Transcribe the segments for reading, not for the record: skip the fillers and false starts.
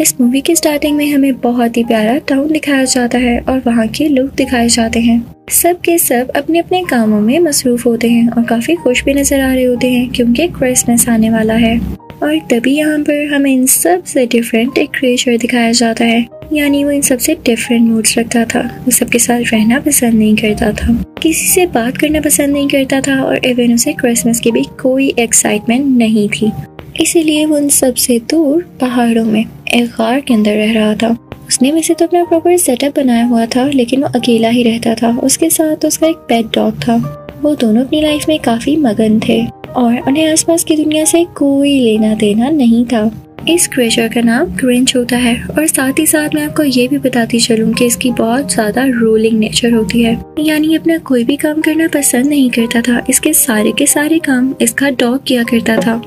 इस मूवी के स्टार्टिंग में हमें बहुत ही प्यारा टाउन दिखाया जाता है और वहाँ के लोग दिखाए जाते हैं। सब के सब अपने अपने कामों में मसरूफ होते हैं और काफी खुश भी नजर आ रहे होते हैं क्योंकि क्रिसमस आने वाला है। और तभी यहाँ पर हमें इन सब से डिफरेंट एक क्रिएचर दिखाया जाता है, यानी वो इन सबसे डिफरेंट मूड्स रखता था। वो सबके साथ रहना पसंद नहीं करता था, किसी से बात करना पसंद नहीं करता था और इवन उसे क्रिसमस की भी कोई एक्साइटमेंट नहीं थी। इसीलिए वो उन सबसे दूर पहाड़ों में एक गार के अंदर रह रहा था। उसने वैसे तो अपना प्रॉपर सेटअप बनाया हुआ था, लेकिन वो अकेला ही रहता था। उसके साथ उसका एक पेट डॉग था। वो दोनों अपनी लाइफ में काफी मगन थे और उन्हें आसपास की दुनिया से कोई लेना देना नहीं था। इस क्रिएचर का नाम ग्रिंच होता है और साथ ही साथ मैं आपको ये भी बताती चलूं कि इसकी बहुत ज्यादा रूलिंग नेचर होती है, यानी अपना कोई भी काम करना पसंद नहीं करता था। इसके सारे के सारे काम इसका डॉग किया करता था।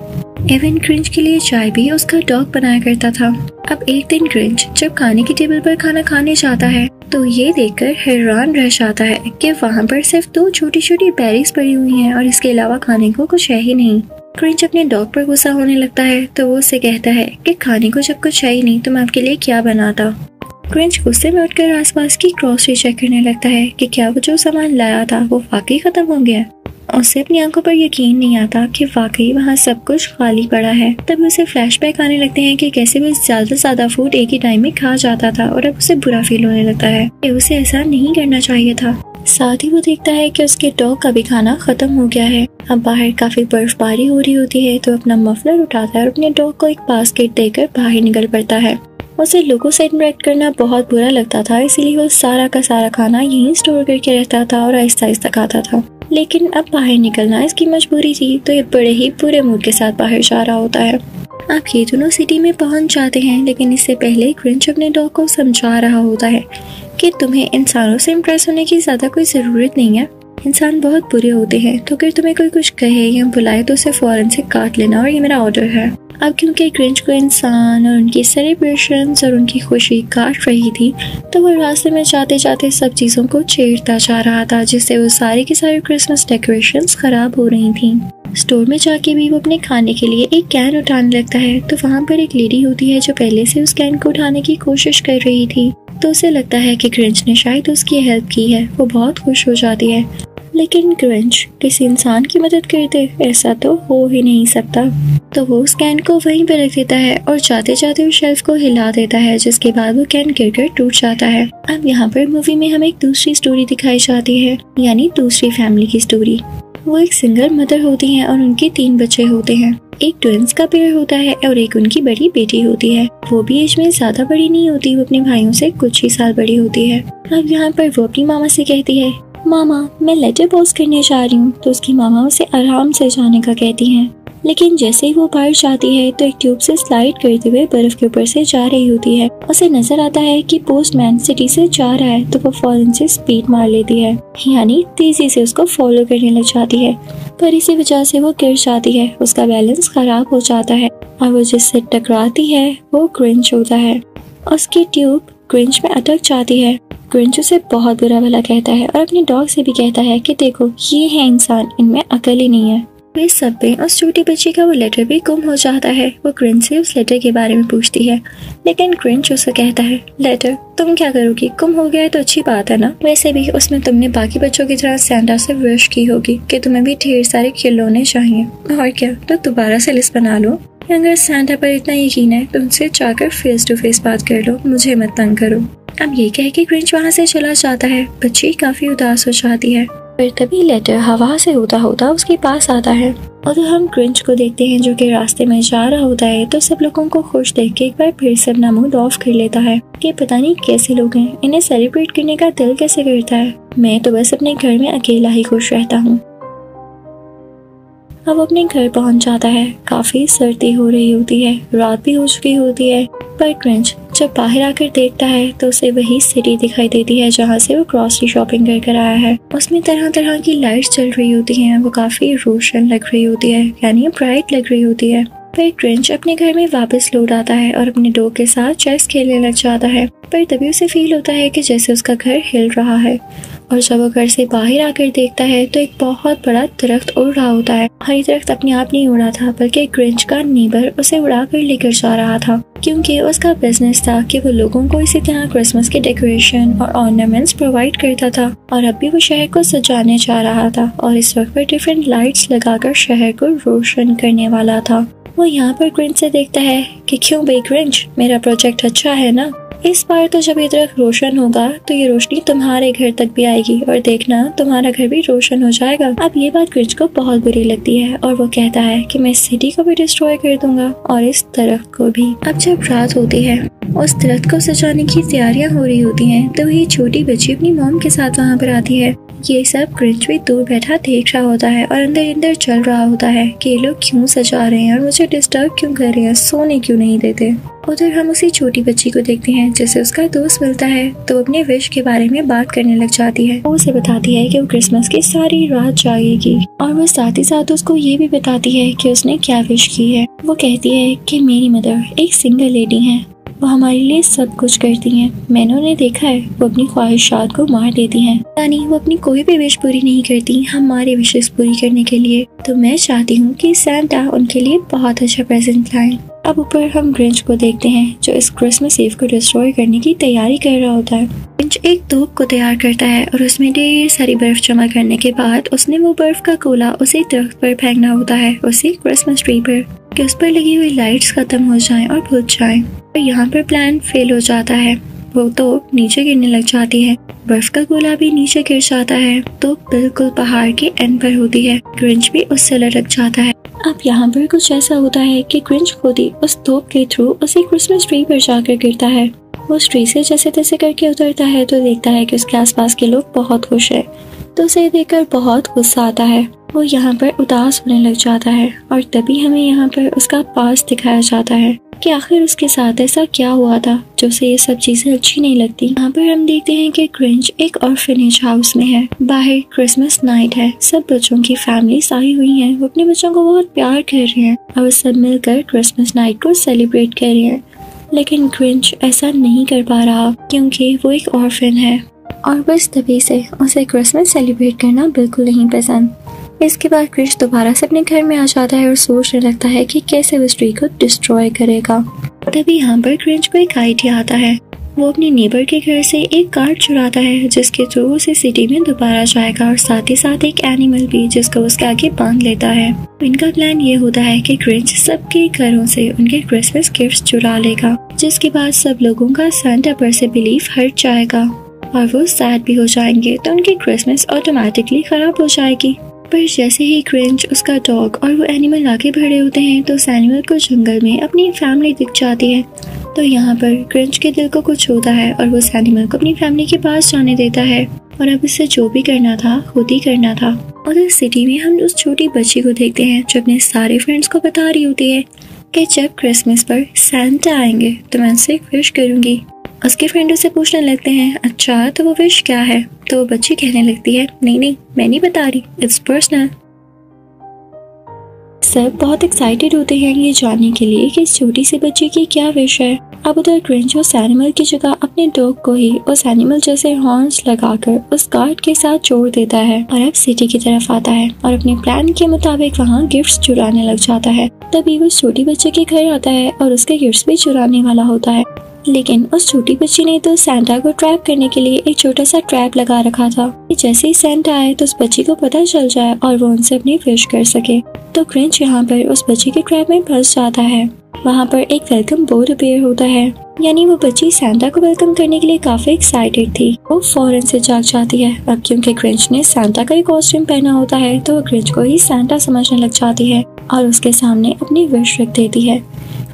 इवन ग्रिंच के लिए चाय भी उसका डॉग बनाया करता था। अब एक दिन ग्रिंच जब खाने की टेबल पर खाना खाने जाता है तो ये देखकर हैरान रह जाता है कि वहाँ पर सिर्फ 2 छोटी छोटी बेरीज पड़ी हुई हैं और इसके अलावा खाने को कुछ है ही नहीं। ग्रिंच अपने डॉग पर गुस्सा होने लगता है तो वो उससे कहता है कि खाने को जब कुछ है ही नहीं तो मैं आपके लिए क्या बनाता। ग्रिंच गुस्से में उठकर आसपास की ग्रोसरी चेक करने लगता है कि क्या वो जो सामान लाया था वो वाकई खत्म हो गया। उसे अपनी आंखों पर यकीन नहीं आता कि वाकई वहाँ सब कुछ खाली पड़ा है। तभी उसे फ्लैशबैक आने लगते हैं कि कैसे वो ज्यादा से ज्यादा फूड एक ही टाइम में खा जाता था और अब उसे बुरा फील होने लगता है कि उसे ऐसा नहीं करना चाहिए था। साथ ही वो देखता है कि उसके डॉग का भी खाना खत्म हो गया है। अब बाहर काफी बर्फबारी हो रही होती है तो अपना मफलर उठाता है और अपने डॉग को एक बास्केट देकर बाहर निकल पड़ता है। उसे लोगों से इंटरेक्ट करना बहुत बुरा लगता था, इसीलिए वो सारा का सारा खाना यहीं स्टोर करके रहता था और आहिस्ता आहिस्ता खाता था। लेकिन अब बाहर निकलना इसकी मजबूरी थी तो ये बड़े ही बुरे मूड के साथ बाहर जा रहा होता है। अब ये दोनों सिटी में पहुंच जाते हैं, लेकिन इससे पहले ग्रिंच अपने डॉग को समझा रहा होता है कि तुम्हें इंसानों से इम्प्रेस होने की ज्यादा कोई जरूरत नहीं है। इंसान बहुत बुरे होते हैं, तो अगर तुम्हें कोई कुछ कहे या बुलाए तो उसे फौरन से काट लेना और ये मेरा ऑर्डर है। अब क्योंकि ग्रिंच को इंसान और उनकी सेलिब्रेशंस और उनकी खुशी काट रही थी तो वो रास्ते में जाते जाते सब चीजों को छेड़ता जा रहा था, जिससे वो सारी की सारी क्रिसमस डेकोरेशंस खराब हो रही थी। स्टोर में जाके भी वो अपने खाने के लिए एक कैन उठाने लगता है तो वहाँ पर एक लेडी होती है जो पहले से उस कैन को उठाने की कोशिश कर रही थी। तो उसे लगता है कि ग्रिंच ने शायद उसकी हेल्प की है। वो बहुत खुश हो जाती है, लेकिन ग्रिंच किसी इंसान की मदद कर दे ऐसा तो हो ही नहीं सकता। तो वो उस कैन को वहीं पर रख देता है और जाते जाते उस शेल्फ को हिला देता है, जिसके बाद वो कैन गिरकर टूट जाता है। अब यहाँ पर मूवी में हमें एक दूसरी स्टोरी दिखाई जाती है, यानी दूसरी फैमिली की स्टोरी। वो एक सिंगल मदर होती हैं और उनके 3 बच्चे होते हैं। एक ट्विंस का पेयर होता है और एक उनकी बड़ी बेटी होती है। वो भी एज में ज्यादा बड़ी नहीं होती, वो अपने भाइयों से कुछ ही साल बड़ी होती है। अब यहाँ पर वो अपनी मामा से कहती है, मामा मैं लेटर पोस्ट करने जा रही हूँ। तो उसकी मामा उसे आराम से जाने का कहती हैं, लेकिन जैसे ही वो बाहर जाती है तो एक ट्यूब से स्लाइड करते हुए बर्फ के ऊपर से जा रही होती है। उसे नजर आता है कि पोस्टमैन सिटी से जा रहा है तो वो फौरन से स्पीड मार लेती है, यानी तेजी से उसको फॉलो करने लग जाती है। पर इसी वजह से वो गिर जाती है, उसका बैलेंस खराब हो जाता है और वो जिससे टकराती है वो ग्रिंच होता है। उसकी ट्यूब ग्रिंच में अटक जाती है। ग्रिंच उसे बहुत बुरा भला कहता है और अपने डॉग से भी कहता है कि देखो ये है इंसान, इनमें अकल ही नहीं है। इस सब पे उस छोटी बच्ची का वो लेटर भी गुम हो जाता है। वो ग्रिंच से उस लेटर के बारे में पूछती है, लेकिन ग्रिंच उसे कहता है, लेटर तुम क्या करोगी, गुम हो गया है तो अच्छी बात है ना। वैसे भी उसमें तुमने बाकी बच्चों की तरह सैंटा से विश की होगी कि तुम्हें भी ढेर सारे खिलौने चाहिए, और क्या तो दोबारा से लिस्ट बना लो। अगर सैंटा पर इतना यकीन है तो उनसे जाकर फेस टू फेस बात कर लो, मुझे मत तंग करो। अब ये कह के ग्रिंच वहाँ से चला जाता है। बच्ची काफी उदास हो जाती है, पर तभी लेटर हवा से होता होता उसके पास आता है और तो हम ग्रिंच को देखते हैं जो कि रास्ते में जा रहा होता है। तो सब लोगों को खुश देख के एक बार फिर से अपना मूड ऑफ कर लेता है कि पता नहीं कैसे लोग हैं, इन्हें सेलिब्रेट करने का दिल कैसे करता है। मैं तो बस अपने घर में अकेला ही खुश रहता हूँ। अब अपने घर पहुंच जाता है। काफी सर्दी हो रही होती है, रात भी हो चुकी होती है, पर ग्रिंच जब बाहर आकर देखता है तो उसे वही सिटी दिखाई देती है जहाँ से वो ग्रोसरी शॉपिंग कर आया है। उसमें तरह तरह की लाइट्स चल रही होती हैं, वो काफी रोशन लग रही होती है, यानी ब्राइट लग रही होती है। पर ग्रिंच अपने घर में वापस लौट आता है और अपने डॉग के साथ चेस खेलने लग जाता है। पर तभी उसे फील होता है कि जैसे उसका घर हिल रहा है। और जब वो घर से बाहर आकर देखता है तो एक बहुत बड़ा दरख्त उड़ रहा होता है। और ये दरख्त अपने आप नहीं उड़ा था, बल्कि ग्रिंच का नेबर उसे उड़ा कर लेकर जा रहा था, क्योंकि उसका बिजनेस था कि वो लोगों को इसी तरह क्रिसमस के डेकोरेशन और ऑर्नामेंट्स प्रोवाइड करता था। और अब भी वो शहर को सजाने जा रहा था और इस वक्त पर डिफरेंट लाइट्स लगाकर शहर को रोशन करने वाला था। वो यहाँ पर ग्रिंच से देखता है कि क्यों भाई ग्रिंच, मेरा प्रोजेक्ट अच्छा है ना? इस बार तो जब ये दरख्त रोशन होगा तो ये रोशनी तुम्हारे घर तक भी आएगी और देखना तुम्हारा घर भी रोशन हो जाएगा। अब ये बात ग्रिंच को बहुत बुरी लगती है और वो कहता है कि मैं सिटी को भी डिस्ट्रॉय कर दूंगा और इस दरख्त को भी। अब जब रात होती है, उस दरख्त को सजाने की तैयारियां हो रही होती हैं, तो ये छोटी बच्ची अपनी मॉम के साथ वहाँ पर आती है। ये सब ग्रिंच भी दूर बैठा देख रहा होता है और अंदर अंदर चल रहा होता है कि ये लोग क्यों सजा रहे हैं और मुझे डिस्टर्ब क्यों कर रहे हैं, सोने क्यों नहीं देते। उधर हम उसी छोटी बच्ची को देखते हैं जिसे उसका दोस्त मिलता है, तो अपने विश के बारे में बात करने लग जाती है। वो उसे बताती है कि वो क्रिसमस की सारी रात जागेगी और वो साथ ही साथ उसको ये भी बताती है कि उसने क्या विश की है। वो कहती है कि मेरी मदर एक सिंगल लेडी है, वो हमारे लिए सब कुछ करती हैं। मैंने उन्हें देखा है, वो अपनी ख्वाहिशात को मार देती हैं, यानी वो अपनी कोई भी विश पूरी नहीं करती हमारे विशेष पूरी करने के लिए। तो मैं चाहती हूँ कि सांता उनके लिए बहुत अच्छा प्रेजेंट लाए। अब ऊपर हम ग्रिंच को देखते हैं जो इस क्रिसमस ईव को डिस्ट्रॉय करने की तैयारी कर रहा होता है। ग्रिंच एक तोप को तैयार करता है और उसमें ढेर सारी बर्फ जमा करने के बाद उसने वो बर्फ का गोला उसी दरख्त पर फेंकना होता है, उसी क्रिसमस ट्री पर, कि उस पर लगी हुई लाइट्स खत्म हो जाएं और बुझ जाएं। और यहाँ पर प्लान फेल हो जाता है, वो तोप नीचे गिरने लग जाती है, बर्फ का गोला भी नीचे गिर जाता है, तो बिल्कुल पहाड़ के एंड पर होती है। ग्रिंच भी उससे लटक जाता है। अब यहाँ पर कुछ ऐसा होता है कि ग्रिंच खुद ही उस तोप के थ्रू उसी क्रिसमस ट्री पर जाकर गिरता है। वो उस ट्री से जैसे तैसे करके उतरता है तो देखता है कि उसके आसपास के लोग बहुत खुश हैं, तो उसे देखकर बहुत गुस्सा आता है। वो यहाँ पर उदास होने लग जाता है और तभी हमें यहाँ पर उसका पास्ट दिखाया जाता है कि आखिर उसके साथ ऐसा क्या हुआ था जो उसे ये सब चीजें अच्छी नहीं लगती। यहाँ पर हम देखते हैं कि ग्रिंच एक ऑर्फनेज हाउस में है। बाहर क्रिसमस नाइट है, सब बच्चों की फैमिलीज आई हुई हैं, वो अपने बच्चों को बहुत प्यार कर रहे हैं और वो सब मिलकर क्रिसमस नाइट को सेलिब्रेट कर रहे हैं। लेकिन ग्रिंच ऐसा नहीं कर पा रहा क्योंकि वो एक ऑर्फन है और बस तभी से उसे क्रिसमस सेलिब्रेट करना बिल्कुल नहीं पसंद। इसके बाद ग्रिंच दोबारा से अपने घर में आ जाता है और सोचने लगता है कि कैसे उस ट्री को डिस्ट्रॉय करेगा। तभी यहाँ पर ग्रिंच को एक आइडिया आता है। वो अपने नेबर के घर से एक कार्ड चुराता है जिसके थ्रू उसे सिटी में दोबारा जाएगा और साथ ही साथ एक एनिमल भी जिसको उसके आगे बांध लेता है। इनका प्लान ये होता है कि ग्रिंच सबके घरों से उनके क्रिसमस गिफ्ट्स चुरा लेगा, जिसके बाद सब लोगों का सांता पर से बिलीफ हट जाएगा और वो सैड भी हो जाएंगे, तो उनकी क्रिसमस ऑटोमेटिकली खराब हो जाएगी। पर जैसे ही ग्रिंच, उसका डॉग और वो एनिमल आगे बढ़े होते हैं तो उस एनिमल को जंगल में अपनी फैमिली दिख जाती है। तो यहाँ पर ग्रिंच के दिल को कुछ होता है और वो उस एनिमल को अपनी फैमिली के पास जाने देता है और अब इससे जो भी करना था खुद ही करना था। और इस सिटी में हम उस छोटी बच्ची को देखते हैं जो अपने सारे फ्रेंड्स को बता रही होती है कि जब क्रिसमस पर सांता आएंगे तो मैं उनसे एक विश करूंगी। उसके फ्रेंड उसे पूछने लगते हैं, अच्छा तो वो विश क्या है? तो वो बच्ची कहने लगती है, नहीं मैं नहीं बता रही, इट्स पर्सनल। सब बहुत एक्साइटेड होते हैं ये जानने के लिए कि इस छोटी सी बच्ची की क्या विश है। अब उधर ग्रिंच उस एनिमल की जगह अपने डॉग को ही उस एनिमल जैसे हॉर्न्स लगाकर उस गार्ड के साथ जोड़ देता है और अब सिटी की तरफ आता है और अपने प्लान के मुताबिक वहाँ गिफ्ट्स चुराने लग जाता है। तभी वो छोटी बच्चे के घर आता है और उसके गिफ्ट्स भी चुराने वाला होता है। लेकिन उस छोटी बच्ची ने तो सांता को ट्रैप करने के लिए एक छोटा सा ट्रैप लगा रखा था कि जैसे ही सांता आए तो उस बच्ची को पता चल जाए और वो उनसे अपनी विश कर सके। तो ग्रिंच यहाँ पर उस बच्ची के ट्रैप में फंस जाता है। वहाँ पर एक वेलकम बोर्ड अपीयर होता है, यानी वो बच्ची सांता को वेलकम करने के लिए काफी एक्साइटेड थी। वो फौरन से जाग जाती है। अब क्योंकि ग्रिंच ने सांता का ही कॉस्ट्यूम पहना होता है तो वो ग्रिंच को ही सांता समझने लग जाती है और उसके सामने अपनी विश रख देती है।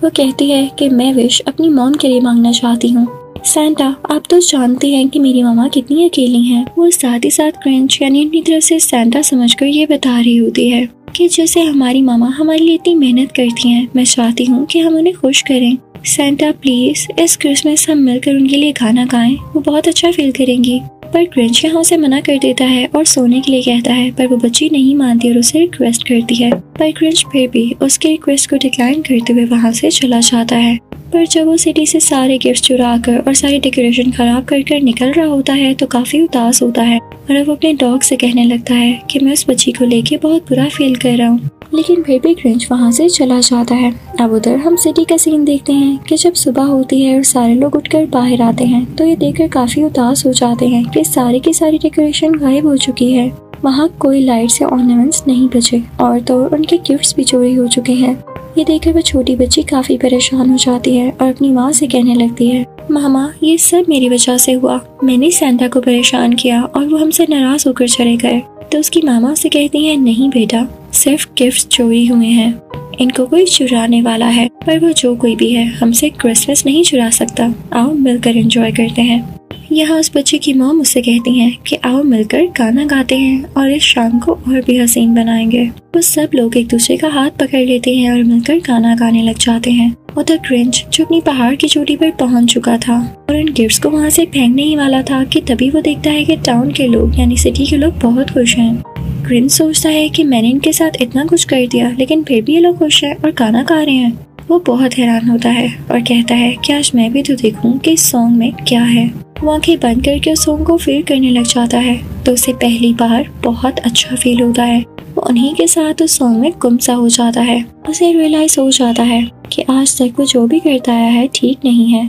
वो कहती है कि मैं विश अपनी मॉम के लिए मांगना चाहती हूँ। सांता, आप तो जानते हैं कि मेरी मामा कितनी अकेली हैं। वो साथ ही साथ ग्रिंच यानी अपनी तरफ से सांता समझकर ये बता रही होती है कि जैसे हमारी मामा हमारे लिए इतनी मेहनत करती हैं, मैं चाहती हूँ कि हम उन्हें खुश करें। सांता प्लीज इस क्रिसमस हम मिलकर उनके लिए गाना गाएं, वो बहुत अच्छा फील करेंगी। पर ग्रिंच यहाँ उसे मना कर देता है और सोने के लिए कहता है, पर वो बच्ची नहीं मानती और उसे रिक्वेस्ट करती है। पर ग्रिंच फिर भी उसके रिक्वेस्ट को डिक्लाइन करते हुए वहाँ से चला जाता है। पर जब वो सिटी से सारे गिफ्ट चुरा कर और सारी डेकोरेशन खराब कर कर निकल रहा होता है तो काफी उदास होता है और अब अपने डॉग से कहने लगता है कि मैं उस बच्ची को लेके बहुत बुरा फील कर रहा हूँ, लेकिन फिर भी ग्रिंच वहाँ से चला जाता है। अब उधर हम सिटी का सीन देखते हैं कि जब सुबह होती है और सारे लोग उठकर बाहर आते हैं तो ये देखकर काफी उदास हो जाते हैं कि सारी की सारी डेकोरेशन गायब हो चुकी है। वहाँ कोई लाइट्स या ऑर्नामेंट्स नहीं बचे और तो उनके गिफ्ट्स भी चोरी हो चुके हैं। ये देखकर वो छोटी बच्ची काफी परेशान हो जाती है और अपनी माँ से कहने लगती है, मामा ये सब मेरी वजह से हुआ, मैंने सैंटा को परेशान किया और वो हमसे नाराज होकर चले गए। तो उसकी मामा उसे कहती है, नहीं बेटा, सिर्फ गिफ्ट चोरी हुए हैं, इनको कोई चुराने वाला है, पर वो जो कोई भी है हमसे क्रिसमस नहीं चुरा सकता, आओ मिलकर एंजॉय करते हैं। यहाँ उस बच्चे की मॉम उससे कहती हैं कि आओ मिलकर गाना गाते हैं और इस शाम को और भी हसीन बनाएंगे। वो सब लोग एक दूसरे का हाथ पकड़ लेते हैं और मिलकर गाना गाने लग जाते हैं। उधर ग्रिंच जो अपनी पहाड़ की चोटी पर पहुंच चुका था और उन गिफ्ट्स को वहां से फेंकने ही वाला था कि तभी वो देखता है कि टाउन के लोग यानी सिटी के लोग बहुत खुश हैं। ग्रिंच सोचता है कि मैंने इनके साथ इतना कुछ कर दिया लेकिन फिर भी ये लोग खुश हैं और गाना गा रहे हैं। वो बहुत हैरान होता है और कहता है कि आज मैं भी तो देखूं कि इस सॉन्ग में क्या है। वो आंखें बंद करके उस सॉन्ग को फील करने लग जाता है तो उसे पहली बार बहुत अच्छा फील होता है। वो उन्हीं के साथ उस सॉन्ग में गुम सा हो जाता है। उसे रियलाइज हो जाता है कि आज तक वो जो भी करता आया है ठीक नहीं है।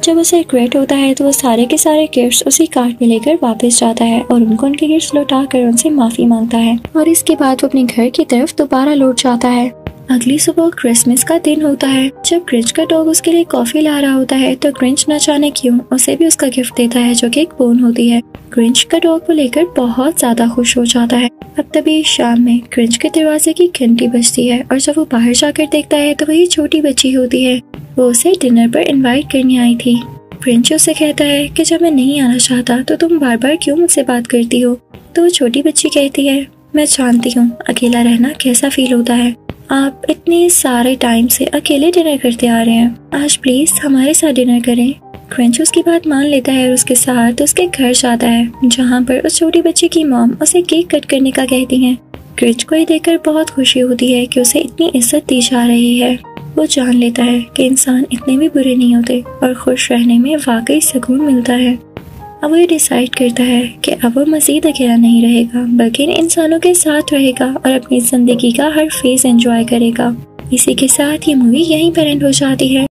जब उसे रिग्रेट होता है तो वो सारे के सारे गिफ्ट्स उसी कार्ट में लेकर वापस जाता है और उनको उनके गिफ्ट्स लौटा कर उनसे माफी मांगता है और इसके बाद वो अपने घर की तरफ दोबारा लौट जाता है। अगली सुबह क्रिसमस का दिन होता है। जब ग्रिंच का डॉग उसके लिए कॉफी ला रहा होता है तो ग्रिंच न जाने क्यों उसे भी उसका गिफ्ट देता है जो कि एक बोन होती है। ग्रिंच का डॉग को लेकर बहुत ज्यादा खुश हो जाता है। अब तभी शाम में ग्रिंच के दरवाजे की घंटी बजती है और जब वो बाहर जाकर देखता है तो वही छोटी बच्ची होती है। वो उसे डिनर पर इनवाइट करने आई थी। ग्रिंच उससे कहता है कि जब मैं नहीं आना चाहता तो तुम बार बार क्यों मुझसे बात करती हो। तो वो छोटी बच्ची कहती है, मैं जानती हूँ अकेला रहना कैसा फील होता है, आप इतने सारे टाइम से अकेले डिनर करते आ रहे हैं, आज प्लीज हमारे साथ डिनर करें। ग्रिंच उसकी बात मान लेता है और उसके साथ उसके घर जाता है जहाँ पर उस छोटी बच्ची की मॉम उसे केक कट करने का कहती हैं। ग्रिंच को ये देखकर बहुत खुशी होती है कि उसे इतनी इज्जत दी जा रही है। वो जान लेता है कि इंसान इतने भी बुरे नहीं होते और खुश रहने में वाकई सुकून मिलता है। अब वो ये डिसाइड करता है कि अब वो मजीद अकेला नहीं रहेगा बल्कि इन इंसानों के साथ रहेगा और अपनी जिंदगी का हर फेज एंजॉय करेगा। इसी के साथ ये मूवी यहीं पर एंड हो जाती है।